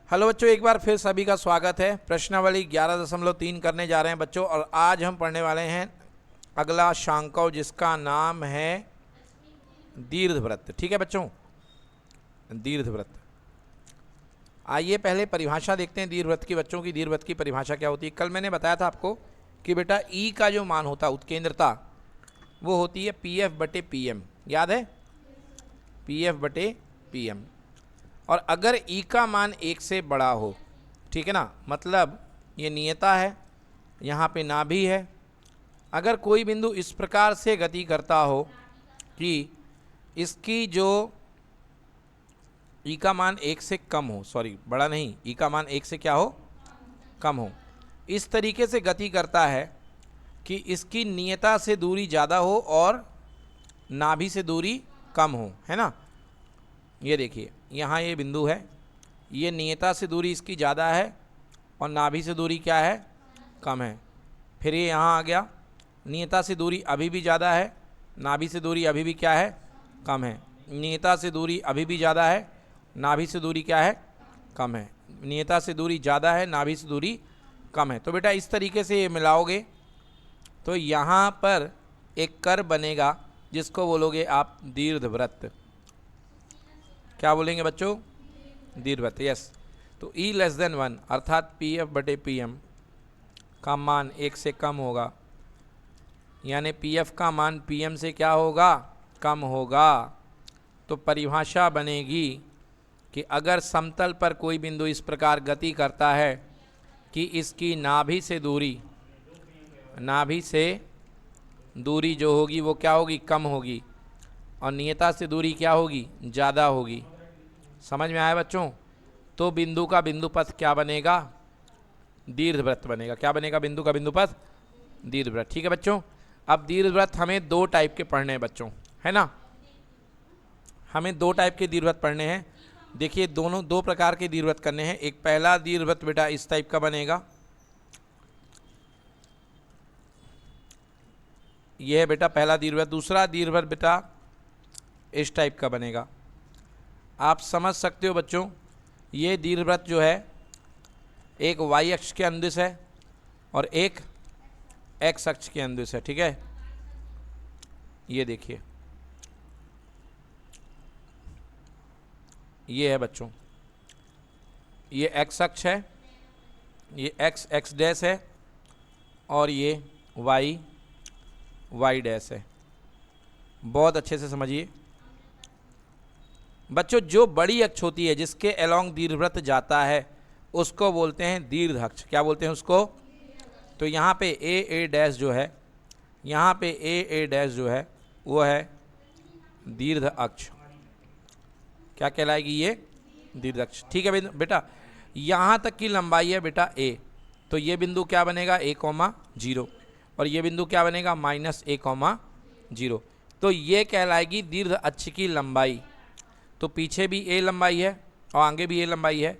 Hello बच्चों, एक बार फिर सभी का स्वागत है। प्रश्नावली 11.3 करने जा रहे हैं बच्चों, और आज हम पढ़ने वाले हैं अगला शांकव, जिसका नाम है दीर्घवृत्त। ठीक है बच्चों, दीर्घवृत्त। आइए पहले परिभाषा देखते हैं दीर्घवृत्त की। बच्चों की दीर्घवृत्त की परिभाषा क्या होती है? कल मैंने बताया था आपको कि बेटा ई का जो मान होता है, उत्केंद्रता, वो होती है PF/PM। याद है? PF/PM। और अगर ई का मान 1 से बड़ा हो, ठीक है ना, मतलब ये नियता है, यहाँ पे नाभि है। अगर कोई बिंदु इस प्रकार से गति करता हो कि इसकी जो ई का मान 1 से कम हो, सॉरी बड़ा नहीं, ई का मान 1 से क्या हो? कम हो। इस तरीके से गति करता है कि इसकी नियता से दूरी ज़्यादा हो और नाभि से दूरी कम हो, है ना। ये देखिए, यहाँ ये बिंदु है, ये नियता से दूरी इसकी ज़्यादा है और नाभि से दूरी क्या है? कम है। फिर ये यहाँ आ गया, नियता से दूरी अभी भी ज़्यादा है, नाभि से दूरी अभी भी क्या है? कम है। नियता से दूरी अभी भी ज़्यादा है, नाभि से दूरी क्या है? कम है। नियता से दूरी ज़्यादा है, नाभि से दूरी कम है। तो बेटा इस तरीके से ये मिलाओगे तो यहाँ पर एक कर्व बनेगा, जिसको बोलोगे आप दीर्घवृत्त। क्या बोलेंगे बच्चों? दीर्घवृत्त। यस। तो E<1 अर्थात PF/PM का मान 1 से कम होगा, यानी PF का मान PM से क्या होगा? कम होगा। तो परिभाषा बनेगी कि अगर समतल पर कोई बिंदु इस प्रकार गति करता है कि इसकी नाभि से दूरी जो होगी वो क्या होगी? कम होगी, और नियता से दूरी क्या होगी? ज़्यादा होगी। समझ में आया बच्चों? तो बिंदु का बिंदु पथ क्या बनेगा? दीर्घवृत्त बनेगा। क्या बनेगा? बिंदु का बिंदु पथ दीर्घवृत्त। ठीक है बच्चों। अब दीर्घवृत्त हमें 2 टाइप के पढ़ने हैं बच्चों, है ना। हमें 2 टाइप के दीर्घवृत्त पढ़ने हैं। देखिए, दोनों 2 प्रकार के दीर्घवृत्त करने हैं। एक पहला दीर्घवृत्त बेटा इस टाइप का बनेगा, यह है बेटा पहला दीर्घवृत्त। दूसरा दीर्घवृत्त बेटा इस टाइप का बनेगा। आप समझ सकते हो बच्चों, ये दीर्घवृत्त जो है एक y अक्ष के अनुदिश है और एक x अक्ष के अनुदिश है। ठीक है, ये देखिए, ये है बच्चों, ये x अक्ष है, ये x डैश है, और ये y डैश है। बहुत अच्छे से समझिए बच्चों, जो बड़ी अक्ष होती है जिसके अलोंग दीर्घवृत्त जाता है उसको बोलते हैं दीर्घ अक्ष। क्या बोलते हैं उसको? तो यहाँ पे a डैश जो है, यहाँ पे a डैश जो है वो है दीर्घ अक्ष। क्या कहलाएगी? ये दीर्घ अक्ष। ठीक है बेटा, यहाँ तक की लंबाई है बेटा a, तो ये बिंदु क्या बनेगा? a,0, और ये बिंदु क्या बनेगा? -a,0। तो ये कहलाएगी दीर्घ अक्ष की लंबाई। तो पीछे भी a लंबाई है और आगे भी a लंबाई है।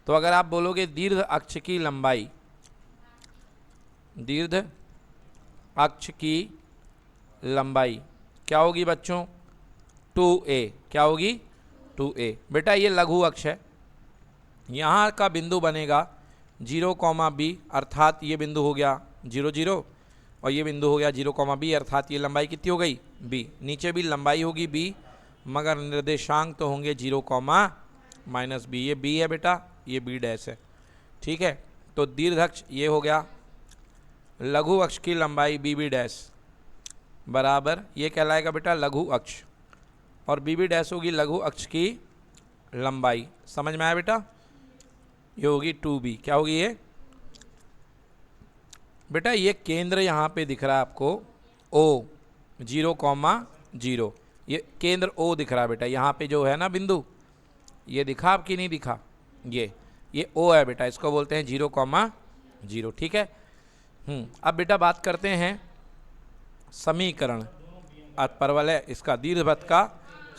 तो अगर आप बोलोगे दीर्घ अक्ष की लंबाई, दीर्घ अक्ष की लंबाई क्या होगी बच्चों? 2a। क्या होगी? 2a। बेटा ये लघु अक्ष है, यहाँ का बिंदु बनेगा 0,b, अर्थात ये बिंदु हो गया 0, 0, और ये बिंदु हो गया 0,b, अर्थात ये लंबाई कितनी हो गई? b। नीचे भी लंबाई होगी b, मगर निर्देशांक तो होंगे 0,-b। ये b है बेटा, ये b डैश है। ठीक है, तो दीर्घ अक्ष ये हो गया, लघु अक्ष की लंबाई bb डैश बराबर ये कहलाएगा बेटा लघु अक्ष, और bb डैश होगी लघु अक्ष की लंबाई। समझ में आया बेटा? ये होगी 2b। क्या होगी ये? बेटा ये केंद्र यहाँ पे दिख रहा है आपको O, 0,0, ये केंद्र O दिख रहा है बेटा। यहाँ पे जो है ना बिंदु, ये दिखा आपकी नहीं दिखा? ये O है बेटा, इसको बोलते हैं 0,0। ठीक है। अब बेटा बात करते हैं समीकरण। परवल है इसका दीर्घवृत्त का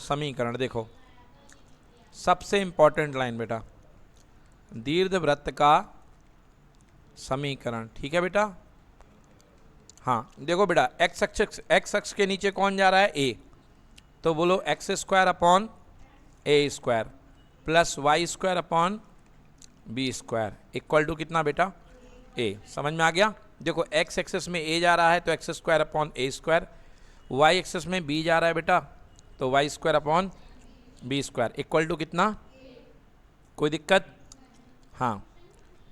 समीकरण। देखो, सबसे इंपॉर्टेंट लाइन बेटा, दीर्घवृत्त का समीकरण। ठीक है बेटा। हाँ देखो बेटा, एक्स अक्ष के नीचे कौन जा रहा है? a। तो बोलो x² upon a² plus y² upon B square equal to कितना बेटा ए। समझ में आ गया। देखो एक्स एक्सेस में ए जा रहा है तो X square upon A square, Y axis में बी जा रहा है बेटा तो Y square upon B square equal to कितना, कोई दिक्कत। हाँ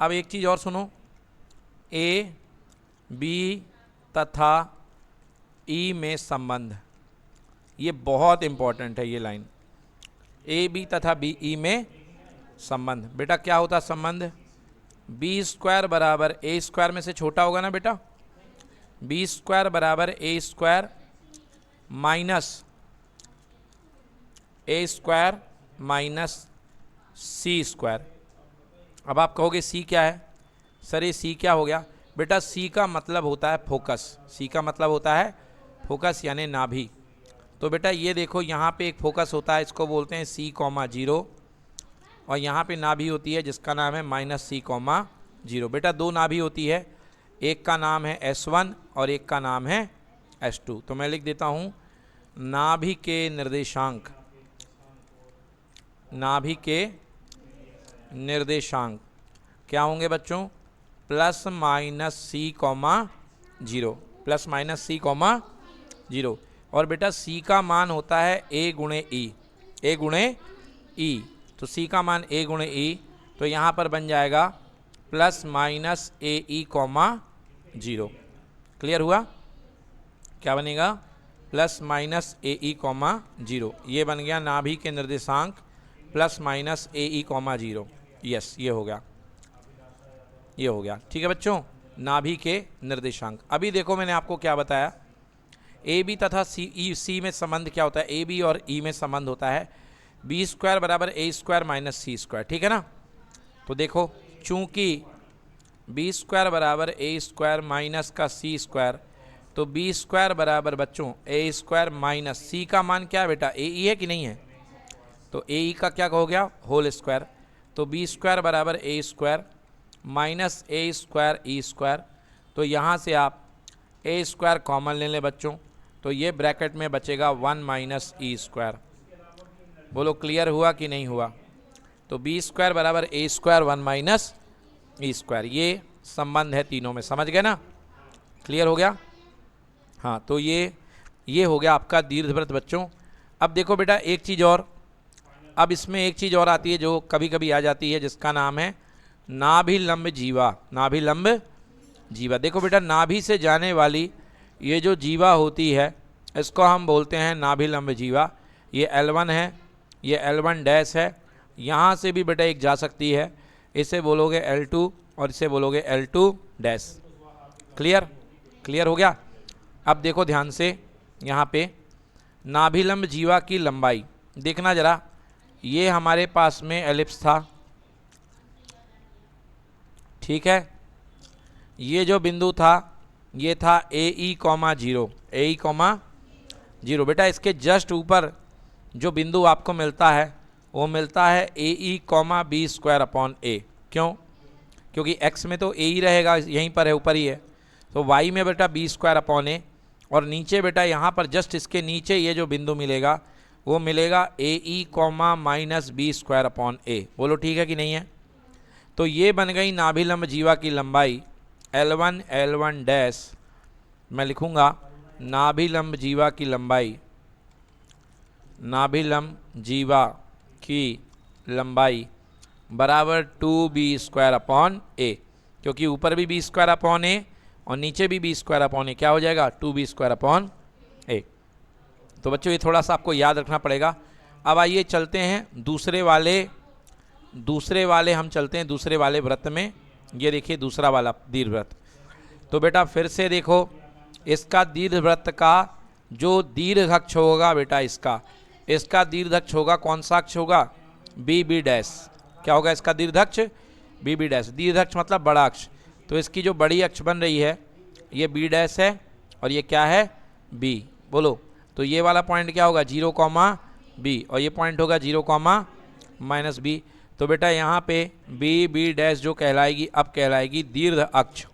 अब एक चीज़ और सुनो, ए बी तथा ई में संबंध, ये बहुत इंपॉर्टेंट है ये लाइन। ए बी तथा बी ई में संबंध, बेटा क्या होता है संबंध, बी स्क्वायर बराबर ए स्क्वायर में से छोटा होगा ना बेटा, बी स्क्वायर बराबर ए स्क्वायर माइनस ए स्क्वायर माइनस सी स्क्वायर। अब आप कहोगे सी क्या है सर, ये सी क्या हो गया बेटा, सी का मतलब होता है फोकस, सी का मतलब होता है फोकस यानी नाभि। तो बेटा ये देखो यहाँ पे एक फोकस होता है, इसको बोलते हैं सी कॉमा जीरो, और यहाँ पे नाभि होती है जिसका नाम है माइनस सी कॉमा जीरो। बेटा दो नाभि होती है, एक का नाम है S1 और एक का नाम है S2। तो मैं लिख देता हूँ नाभि के निर्देशांक, नाभि के निर्देशांक क्या होंगे बच्चों, plus minus C comma zero, plus minus C comma zero. और बेटा सी का मान होता है ए गुणे ई, ए गुणे ई, तो सी का मान ए गुणे ई, तो यहाँ पर बन जाएगा प्लस माइनस ए ई कॉमा जीरो। क्लियर हुआ, क्या बनेगा, प्लस माइनस ए ई कॉमा जीरो। ये बन गया नाभि के निर्देशांक प्लस माइनस ए ई कॉमा जीरो। यस ये हो गया, ये हो गया। ठीक है बच्चों, नाभि के निर्देशांक। अभी देखो मैंने आपको क्या बताया, ए बी तथा सी में संबंध क्या होता है, ए बी और ई में संबंध होता है बी स्क्वायर बराबर ए स्क्वायर माइनस सी स्क्वायर। ठीक है ना, तो देखो चूंकि बी स्क्वायर बराबर ए स्क्वायर माइनस का सी स्क्वायर, तो बी स्क्वायर बराबर बच्चों ए स्क्वायर माइनस सी का मान क्या है बेटा, ए ई है कि नहीं है, तो ए ई का क्या हो गया होल स्क्वायर, तो बी स्क्वायर बराबर ए स्क्वायर माइनस ए स्क्वायर ई स्क्वायर। तो यहाँ से आप ए स्क्वायर कॉमन ले लें बच्चों, तो ये ब्रैकेट में बचेगा 1 माइनस ई स्क्वायर। बोलो क्लियर हुआ कि नहीं हुआ। तो बी स्क्वायर बराबर ए स्क्वायर 1 माइनस ई स्क्वायर, ये संबंध है तीनों में, समझ गए ना, क्लियर हो गया। हाँ तो ये हो गया आपका दीर्घवृत्त बच्चों। अब देखो बेटा एक चीज़ और, अब इसमें एक चीज़ और आती है जो कभी कभी आ जाती है, जिसका नाम है नाभिलंब जीवा, नाभिलंब जीवा। देखो बेटा नाभि से जाने वाली ये जो जीवा होती है इसको हम बोलते हैं नाभिलंब जीवा। ये L1 है, ये L1 डैश है, यहाँ से भी बेटा एक जा सकती है, इसे बोलोगे L2 और इसे बोलोगे L2 डैश। क्लियर, क्लियर हो गया। अब देखो ध्यान से यहाँ पे नाभिलंब जीवा की लंबाई देखना जरा, ये हमारे पास में एलिप्स था, ठीक है, ये जो बिंदु था ये था ए ई कॉमा जीरो, ए ई कॉमा जीरो। बेटा इसके जस्ट ऊपर जो बिंदु आपको मिलता है वो मिलता है ए e comma B square upon ए। क्यों, क्योंकि एक्स में तो ए ही रहेगा, यहीं पर है, ऊपर ही है, तो वाई में बेटा बी स्क्वायर अपॉन ए, और नीचे बेटा यहाँ पर जस्ट इसके नीचे ये जो बिंदु मिलेगा वो मिलेगा a e comma minus b square upon a. बोलो ठीक है कि नहीं है। तो ये बन गई नाभिलंब जीवा की लंबाई L1 L1 डैश, मैं लिखूँगा नाभिलंब जीवा की लंबाई, नाभिलंब जीवा की लंबाई बराबर 2b स्क्वायर अपॉन ए, क्योंकि ऊपर भी b स्क्वायर अपॉन ए और नीचे भी b स्क्वायर अपॉन ए, क्या हो जाएगा 2b स्क्वायर अपॉन ए। तो बच्चों ये थोड़ा सा आपको याद रखना पड़ेगा। अब आइए चलते हैं दूसरे वाले हम चलते हैं दूसरे वाले वृत्त में। ये देखिए दूसरा वाला दीर्घवृत्त। तो बेटा फिर से देखो इसका दीर्घवृत्त का जो दीर्घ अक्ष होगा बेटा इसका दीर्घ अक्ष होगा, कौन सा अक्ष होगा, बी बी डैश। क्या होगा इसका दीर्घ अक्ष, बी बी डैश। दीर्घ अक्ष मतलब बड़ा अक्ष, तो इसकी जो बड़ी अक्ष बन रही है ये बी डैश है और ये क्या है बी। बोलो तो ये वाला पॉइंट क्या होगा 0 कॉमा बी, और ये पॉइंट होगा 0 कॉमा माइनस बी। तो बेटा यहाँ पे बी बी डैश जो कहलाएगी अब कहलाएगी दीर्घ अक्ष।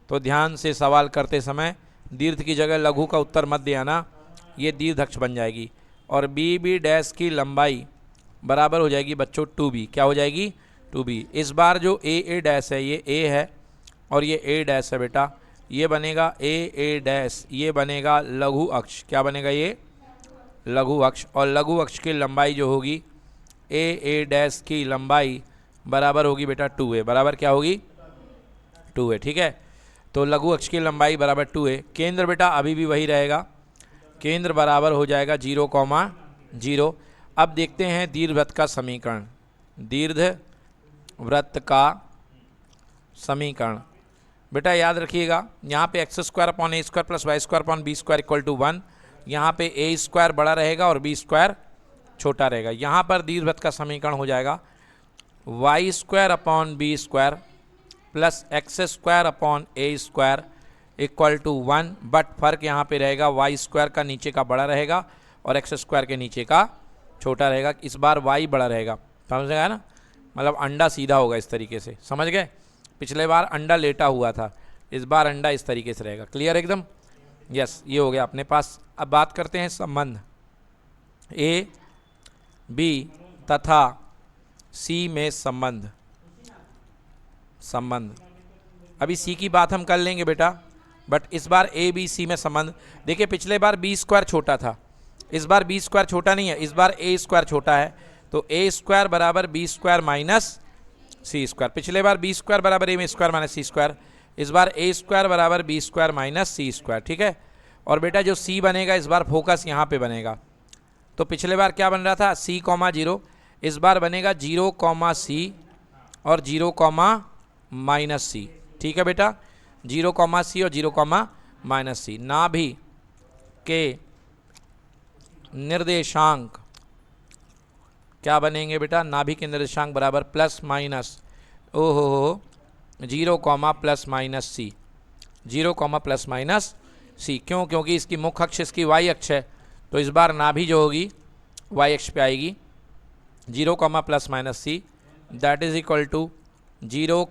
तो ध्यान से सवाल करते समय दीर्घ की जगह लघु का उत्तर मत देना, ये दीर्घ अक्ष बन जाएगी। और बी बी डैश की लंबाई बराबर हो जाएगी बच्चों 2b, क्या हो जाएगी टू बी। इस बार जो ए डैश है ये ए है और ये ए डैश है बेटा, ये बनेगा ए डैश, ये बनेगा लघु अक्ष। क्या बनेगा? ये लघु अक्ष। और लघु अक्ष की लंबाई जो होगी ए डैश की लंबाई बराबर होगी बेटा 2a। बराबर क्या होगी? 2a। ठीक है, तो लघु अक्ष की लंबाई बराबर 2a। केंद्र बेटा अभी भी वही रहेगा, केंद्र बराबर हो जाएगा 0,0। अब देखते हैं दीर्घवृत्त का समीकरण। दीर्घवृत्त का समीकरण बेटा याद रखिएगा, यहाँ पे x² + a² + b² = 1। यहाँ पे a² बड़ा रहेगा और b² छोटा रहेगा। यहाँ पर दीर्घवृत्त का समीकरण हो जाएगा y² / b² + x² / a² = 1। But फर्क यहाँ पे रहेगा, y² का नीचे का बड़ा रहेगा और x² के नीचे का छोटा रहेगा। इस बार y बड़ा रहेगा, समझ गया ना? मतलब अंडा सीधा होगा इस तरीके से, समझ गए? पिछले बार अंडा लेटा हुआ था, इस बार अंडा इस तरीके से रहेगा। क्लियर एकदम? यस, ये हो गया अपने पास। अब बात करते हैं संबंध ए बी तथा सी में संबंध। अभी सी की बात हम कर लेंगे बेटा, बट इस बार ए बी सी में संबंध। देखिए पिछले बार b² छोटा था, इस बार b² छोटा नहीं है, इस बार a² छोटा है। तो a² बराबर b² - c²। पिछले बार b² बराबर a² - c², इस बार a² बराबर b² - c²। ठीक है, और बेटा जो c बनेगा इस बार फोकस यहाँ पे बनेगा। तो पिछले बार क्या बन रहा था? c, 0, इस बार बनेगा 0, c और 0, -c। ठीक है बेटा, 0, c और 0, -c। नाभि के निर्देशांक क्या बनेंगे बेटा? नाभि के निर्देशांक बराबर ± 0, ±c। 0, ±c। क्यों? क्योंकि इसकी मुख्य अक्ष इसकी y अक्ष है, तो इस बार नाभि जो होगी y अक्ष पे आएगी। 0, ±c that is equal to 0,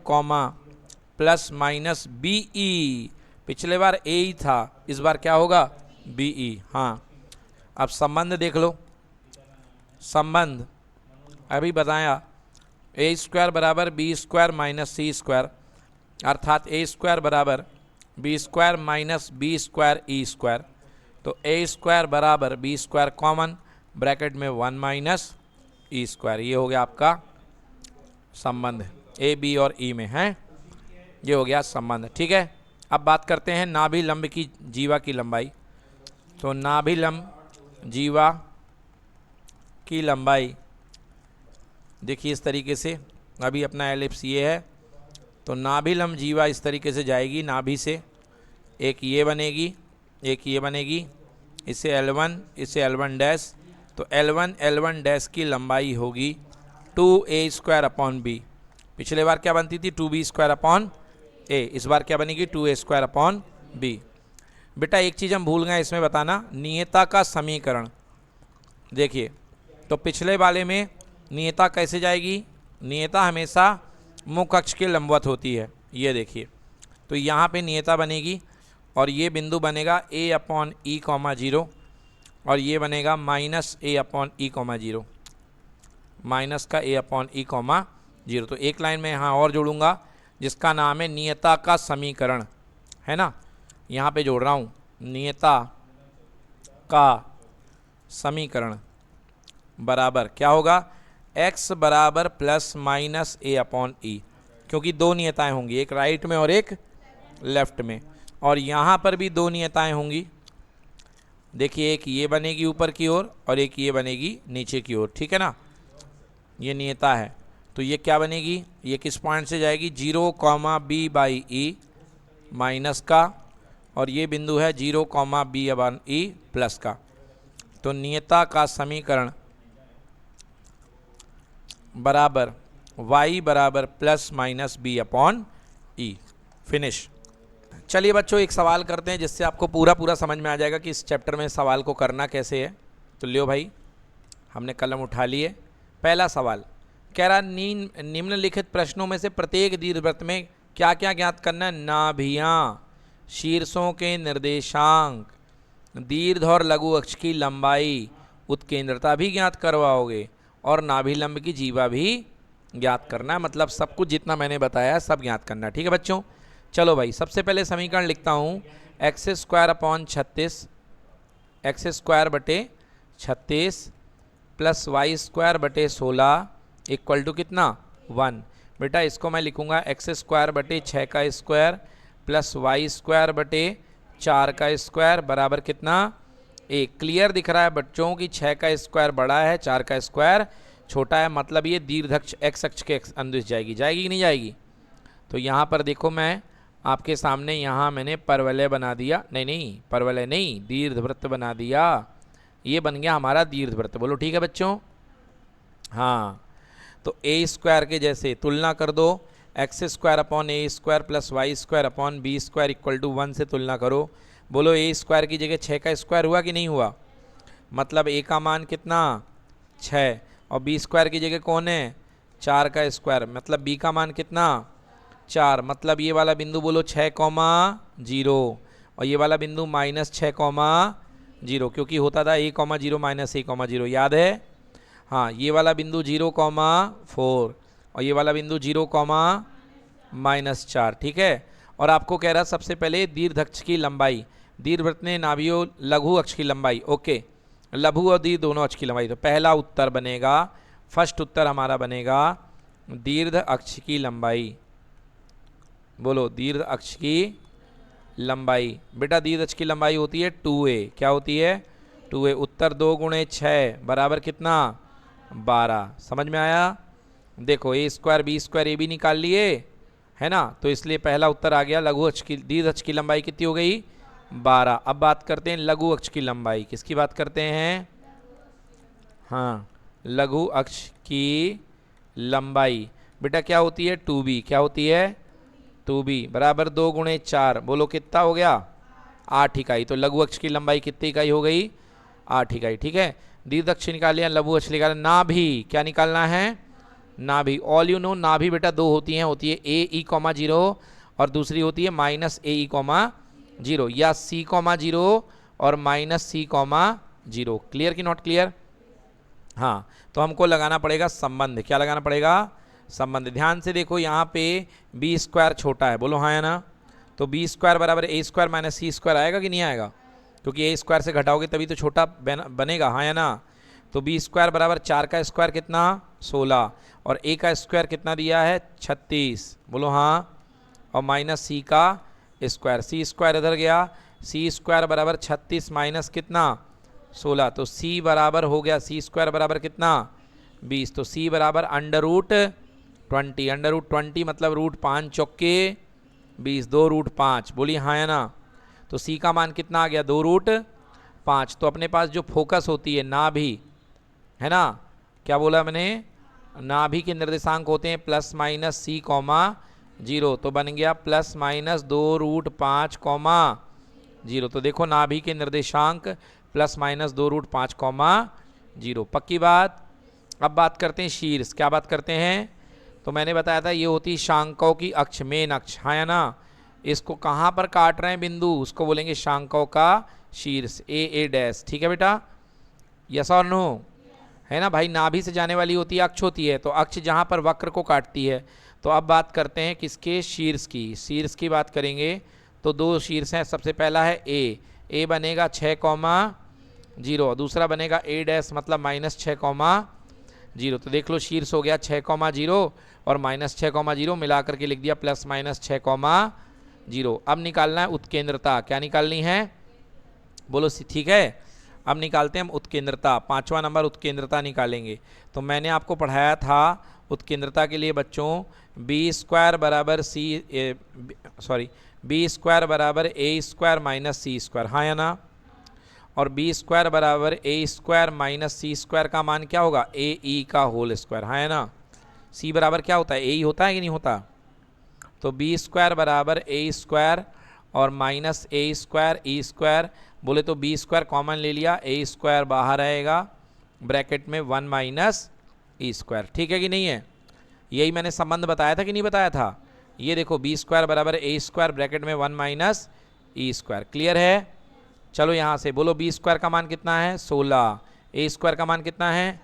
±be। पिछले बार a ही था, इस बार क्या होगा? be। हाँ, अब संबंध देख लो। संबंध अभी बताया, a² बराबर b² - c², अर्थात a² बराबर b² - b² e²। तो a² बराबर b² कॉमन, ब्रैकेट में 1 - e²। ये हो गया आपका संबंध ए बी और ई में है, ये हो गया संबंध। ठीक है, अब बात करते हैं नाभि लंब की जीवा की लंबाई। तो नाभि लंब जीवा की लंबाई देखिए इस तरीके से, अभी अपना एलिप्स ये है, तो नाभि लंब जीवा इस तरीके से जाएगी। नाभि से एक ये बनेगी, एक ये बनेगी, इसे L1, इसे L1 डैश। तो L1 डैश की लंबाई होगी 2a² b। पिछले बार क्या बनती थी? 2b² a। इस बार क्या बनेगी? 2a² b। बेटा एक चीज़ हम भूल गए इसमें बताना, नियता का समीकरण। देखिए, तो पिछले वाले में नियता कैसे जाएगी? नियता हमेशा मुख्य अक्ष के लंबवत होती है, ये देखिए। तो यहाँ पे नियता बनेगी और ये बिंदु बनेगा a/e, 0 और ये बनेगा -a/e, 0, माइनस का a/e, 0। तो एक लाइन में यहाँ और जोड़ूंगा जिसका नाम है नियता का समीकरण, है ना? यहाँ पे जोड़ रहा हूँ, नियता का समीकरण बराबर क्या होगा? x बराबर ±a/e, क्योंकि दो नियताएं होंगी, एक राइट में और एक लेफ्ट में। और यहाँ पर भी दो नियताएं होंगी। देखिए एक ये बनेगी ऊपर की ओर और एक ये बनेगी नीचे की ओर, ठीक है ना? ये नियता है। तो ये क्या बनेगी? ये किस पॉइंट से जाएगी? 0, b/e माइनस का, और ये बिंदु है 0, b/e प्लस का। तो नियता का समीकरण बराबर y बराबर ±b/e। फिनिश। चलिए बच्चों एक सवाल करते हैं जिससे आपको पूरा समझ में आ जाएगा कि इस चैप्टर में सवाल को करना कैसे है। तो लियो भाई, हमने कलम उठा लिए। पहला सवाल कह रहा निम्नलिखित प्रश्नों में से प्रत्येक दीर्घवृत्त में क्या क्या ज्ञात करना है? नाभियाँ, शीर्षों के निर्देशांक, दीर्घ और लघु अक्ष की लंबाई, उत्केंद्रता भी ज्ञात करवाओगे और नाभि लंब की जीवा भी ज्ञात करना है, मतलब सब कुछ जितना मैंने बताया सब ज्ञात करना है। ठीक है बच्चों, चलो भाई सबसे पहले समीकरण लिखता हूँ, x square upon 36, x square बटे 36 प्लस वाई स्क्वायर बटे 16 इक्वल टू कितना 1। बेटा इसको मैं लिखूंगा एक्स स्क्वायर बटे 6 का स्क्वायर प्लस वाई स्क्वायर बटे 4 का स्क्वायर बराबर कितना 1। क्लियर दिख रहा है बच्चों कि 6 का स्क्वायर बड़ा है 4 का स्क्वायर छोटा है, मतलब ये दीर्घ अक्ष एक्स अक्ष के अनुदिश जाएगी, जाएगी कि नहीं जाएगी। तो यहाँ पर देखो मैं आपके सामने यहाँ मैंने परवलय बना दिया, नहीं परवलय नहीं, दीर्घवृत्त बना दिया, ये बन गया हमारा दीर्घवृत्त। बोलो ठीक है बच्चों। हाँ, तो ए स्क्वायर के जैसे तुलना कर दो, X square upon A square plus Y square upon B square equal to 1 से तुलना करो। बोलो ए स्क्वायर की जगह 6 का स्क्वायर हुआ कि नहीं हुआ, मतलब ए का मान कितना 6, और बी स्क्वायर की जगह कौन है 4 का स्क्वायर, मतलब बी का मान कितना 4, मतलब ये वाला बिंदु बोलो 6,0 और ये वाला बिंदु -6,0, क्योंकि होता था a,0 -a,0, याद है। हाँ, ये वाला बिंदु 0,4 और ये वाला बिंदु 0,-4। ठीक है, और आपको कह रहा सबसे पहले दीर्घ अक्ष की लंबाई, दीर्घवृत्त ने नाभियो लघु अक्ष की लंबाई, ओके, लघु और दीर्घ दोनों अक्ष की लंबाई। तो पहला उत्तर बनेगा, फर्स्ट उत्तर हमारा बनेगा दीर्घ अक्ष की लंबाई। बोलो दीर्घ अक्ष की लंबाई। बेटा दीर्घ अक्ष की लंबाई होती है 2a, क्या होती है 2a। उत्तर 2 गुणे 6 बराबर कितना 12। समझ में आया। देखो ए स्क्वायर बी स्क्वायर ए भी निकाल लिए है ना, तो इसलिए पहला उत्तर आ गया लघु अक्ष की, दीर्घ अक्ष की लंबाई कितनी हो गई 12। अब बात करते हैं लघु अक्ष की लंबाई, किसकी बात करते हैं, हाँ लघु अक्ष की लंबाई। बेटा क्या होती है 2b, क्या होती है 2b बराबर 2 गुणे 4, बोलो कितना हो गया 8 इकाई। तो लघु अक्ष की लंबाई कितनी इकाई हो गई 8 इकाई। ठीक है, दीर्घ अक्ष निकाल लिया, लघु अक्ष निकाला, नाभि क्या निकालना है नाभि। ऑल यू नो नाभि बेटा दो होती हैं, होती है AE,0 और दूसरी होती है -AE,0 या C,0 और -C,0। क्लियर कि नॉट क्लियर। हाँ, तो हमको लगाना पड़ेगा संबंध, क्या लगाना पड़ेगा संबंध। ध्यान से देखो यहाँ पे बी स्क्वायर छोटा है, बोलो हाँ या ना। तो बी स्क्वायर बराबर ए स्क्वायर माइनस सी स्क्वायर आएगा कि नहीं आएगा, क्योंकि ए स्क्वायर से घटाओगे तभी तो छोटा बनेगा, हाँ या ना। तो बी स्क्वायर बराबर 4 का स्क्वायर कितना 16 और ए का स्क्वायर कितना दिया है 36, बोलो हाँ, और माइनस सी का स्क्वायर, सी स्क्वायर इधर गया, सी स्क्वायर बराबर 36 माइनस कितना 16, तो सी बराबर हो गया सी स्क्वायर बराबर कितना 20, तो सी बराबर √20, √20 मतलब √5 चौके 20, 2√5, बोलिए हाँ या ना। तो सी का मान कितना आ गया 2√5। तो अपने पास जो फोकस होती है नाभि है ना, क्या बोला मैंने, नाभि के निर्देशांक होते हैं ±C,0, तो बन गया ±2√5,0। तो देखो नाभि के निर्देशांक ±2√5,0। पक्की बात। अब बात करते हैं शीर्ष, क्या बात करते हैं, तो मैंने बताया था ये होती शांकों की अक्ष, मेन अक्ष, हाँ या ना। इसको कहाँ पर काट रहे हैं बिंदु, उसको बोलेंगे शांकों का शीर्ष, A ठीक है बेटा, यस और नो, है ना भाई। नाभि से जाने वाली होती है अक्ष होती है, तो अक्ष जहाँ पर वक्र को काटती है। तो अब बात करते हैं किसके शीर्ष की, शीर्ष की बात करेंगे तो दो शीर्ष हैं। सबसे पहला है ए बनेगा 6,0, दूसरा बनेगा A' मतलब -6,0। तो देख लो शीर्ष हो गया 6,0 और -6,0 मिलाकर के लिख दिया +-6,0। अब निकालना है उत्केंद्रता, क्या निकालनी है बोलो ठीक है। अब निकालते हैं हम उत्केंद्रता, 5वां नंबर उत्केंद्रता निकालेंगे। तो मैंने आपको पढ़ाया था उत्केंद्रता के लिए बच्चों बी स्क्वायर बराबर A square minus C square, हाँ या ना। और बी स्क्वायर बराबर A square minus C square का मान क्या होगा AE का होल स्क्वायर, हाँ या ना। सी बराबर क्या होता है AE होता है कि नहीं होता। तो बी स्क्वायर बराबर A स्क्वायर और minus A square E square, बोले तो बी स्क्वायर कॉमन ले लिया, A स्क्वायर बाहर आएगा ब्रैकेट में 1 - E स्क्वायर, ठीक है कि नहीं है। यही मैंने संबंध बताया था कि नहीं बताया था। ये देखो बी स्क्वायर बराबर A स्क्वायर ब्रैकेट में 1 - E स्क्वायर, क्लियर है। चलो यहाँ से बोलो बी स्क्वायर का मान कितना है 16, A स्क्वायर का मान कितना है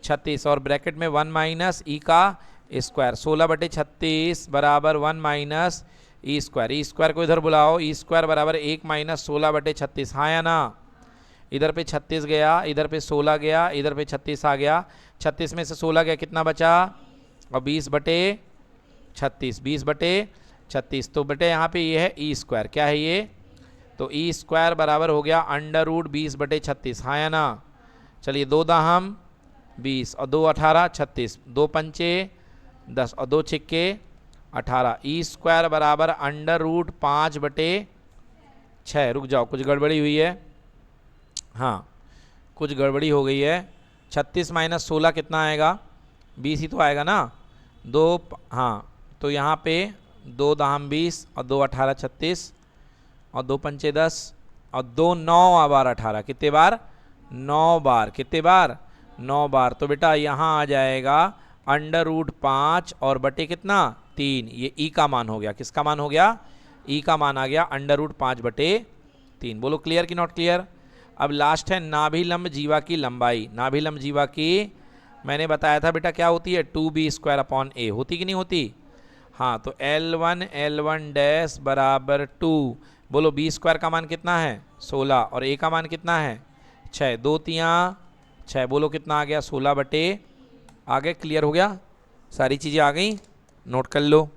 36 और ब्रैकेट में 1 - E का स्क्वायर 16/36 बराबर 1 minus E square. E square को इधर बुलाओ, ई स्क्वायर बराबर 1 माइनस 16/36। हाँ या ना? इधर पे 36 गया, इधर पे 16 गया, इधर पे 36 आ गया। 36 में से 16 गया, कितना बचा? और 20/36, 20/36। तो बेटे यहाँ पे ये है ई स्क्वायर। क्या है ये? तो ई स्क्वायर बराबर हो गया √20/36। हाँ या ना? चलिए 2 दाहम 20 और 2 18 36, 2 पंचे 10 और 2 छिक्के 18। ई स्क्वायर बराबर √5/6। रुक जाओ, कुछ गड़बड़ी हुई है। हाँ, कुछ गड़बड़ी हो गई है। 36 माइनस 16 कितना आएगा? 20 ही तो आएगा ना। हाँ, तो यहाँ पे 2 दाहम 20 और 2 18 36 और 2 पंचे 10 और 2 9 बार 18। कितने बार? 9 बार। कितने बार? 9 बार। तो बेटा यहाँ आ जाएगा √5 और बटे कितना? 3। ये ई का मान हो गया। किसका मान हो गया? ई का मान आ गया √5/3। बोलो क्लियर कि नॉट क्लियर? अब लास्ट है नाभिलंब जीवा की लंबाई। नाभिलंब जीवा की मैंने बताया था बेटा क्या होती है? 2b² होती कि नहीं होती? हाँ, तो L1 बराबर 2। बोलो b² का मान कितना है? 16 और a का मान कितना है? 6। 2 तियाँ 6। बोलो कितना आ गया? 16 बटे। आ गए? क्लियर हो गया? सारी चीज़ें आ गई? नोट कर लो।